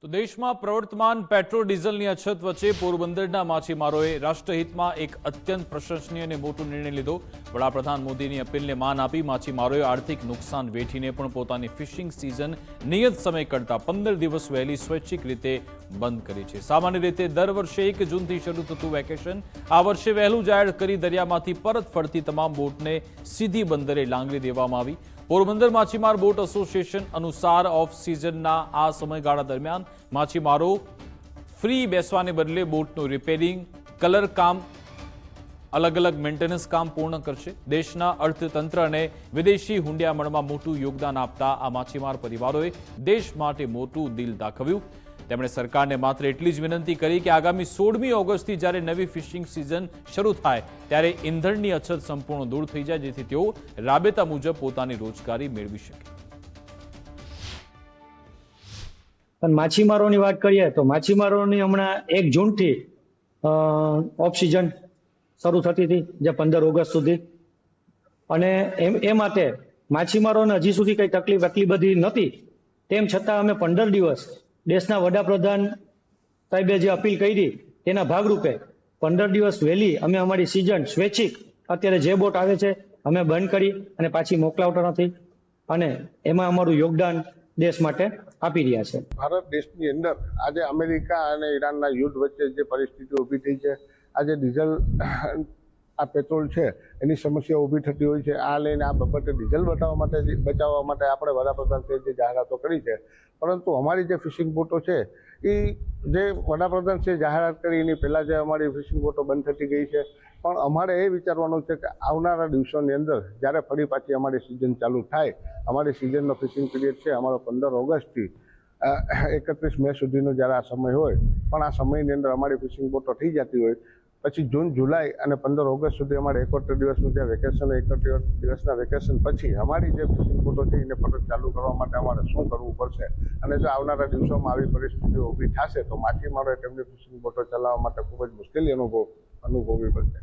તો દેશમાં પ્રવર્તમાન પેટ્રોલ ડીઝલની અછત વચ્ચે પોરબંદરના માછીમારોએ રાષ્ટ્રહિતમાં એક અત્યંત પ્રશંસનીય અને મોટો નિર્ણય લીધો। વડાપ્રધાન મોદીની અપીલને માન આપી માછીમારોએ આર્થિક નુકસાન વેઠીને પણ પોતાની ફિશિંગ સિઝન નિયત સમય કરતાં 15 દિવસ વહેલી સ્વૈચ્છિક રીતે બંધ કરી છે। સામાન્ય રીતે દર વર્ષે 1 જૂનથી શરૂ થતું વેકેશન આ વર્ષે વહેલું જાહેર કરી દરિયામાંથી પરત ફરતી તમામ બોટને સીધી બંદરે લાંગરી દેવામાં આવી। પોરબંદર માછીમાર બોટ એસોસિએશન અનુસાર ઓફ સિઝનના આ સમયગાળા દરમિયાન માછીમારો ફ્રી બેસવાને બદલે બોટનું રિપેરિંગ, કલર કામ, અલગ અલગ મેન્ટેનન્સ કામ પૂર્ણ કરશે। દેશના અર્થતંત્ર અને વિદેશી હુંડિયામણમાં મોટું યોગદાન આપતા આ માછીમાર પરિવારોએ દેશ માટે મોટું દિલ દાખવ્યું। તેમણે સરકારને માત્ર એટલી જ વિનંતી કરી કે આગામી 16મી ઓગસ્ટથી જ્યારે નવી ફિશિંગ સિઝન શરૂ થાય ત્યારે ઈંધણની અછત સંપૂર્ણ દૂર થઈ જાય, જેથી તેઓ રાબેતા મુજબ પોતાની રોજગારી મેળવી શકે। પણ માછીમારોની વાત કરીએ તો માછીમારોની હમણાં 1 જૂનથી ઓફ સિઝન શરૂ થતી હતી, જે 15 ઓગસ્ટ સુધી, અને એ માટે માછીમારોને હજી સુધી કઈ તકલીફ એટલી બધી નથી। તેમ છતાં અમે 15 દિવસ દેશના વડાપ્રધાન સાહેબે જે અપીલ કરી તેના ભાગરૂપે 15 દિવસ વહેલી અમે અમારી સિઝન સ્વૈચ્છિક અત્યારે જે બોટ આવે છે અમે બંધ કરી અને પાછી મોકલાવતા નથી, અને એમાં અમારું યોગદાન દેશ માટે આપી રહ્યા છે। ભારત દેશની અંદર આજે અમેરિકા અને ઈરાનના યુદ્ધ વચ્ચે જે પરિસ્થિતિ ઊભી થઈ છે, આજે ડીઝલ આ પેટ્રોલ છે એની સમસ્યા ઊભી થતી હોય છે। આ લઈને આ બાબતે ડીઝલ બચાવવા માટે આપણે વડાપ્રધાન જે જાહેરાતો કરી છે, પરંતુ અમારી જે ફિશિંગ બોટો છે એ જે વડાપ્રધાન છે જાહેરાત કરી એની પહેલાં જે અમારી ફિશિંગ બોટો બંધ થતી ગઈ છે। પણ અમારે એ વિચારવાનું છે કે આવનારા દિવસોની અંદર જ્યારે ફરી પાછી અમારી સિઝન ચાલુ થાય, અમારી સિઝનનો ફિશિંગ પીરિયડ છે અમારો 15 ઓગસ્ટથી 31 મે સુધીનો જ્યારે આ સમય હોય, પણ આ સમયની અંદર અમારી ફિશિંગ બોટો થઈ જતી હોય, પછી જૂન, જુલાઈ અને 15 ઓગસ્ટ સુધી અમારે 71 દિવસનું જે વેકેશન, 71 દિવસના વેકેશન પછી અમારી જે ફિશિંગ બોટો છે એને પરત ચાલુ કરવા માટે અમારે શું કરવું પડશે, અને જો આવનારા દિવસોમાં આવી પરિસ્થિતિઓ ઊભી થશે તો માછીમારોએ તેમની ફિશિંગ બોટો ચલાવવા માટે ખૂબ જ મુશ્કેલી અનુભવવી પડશે।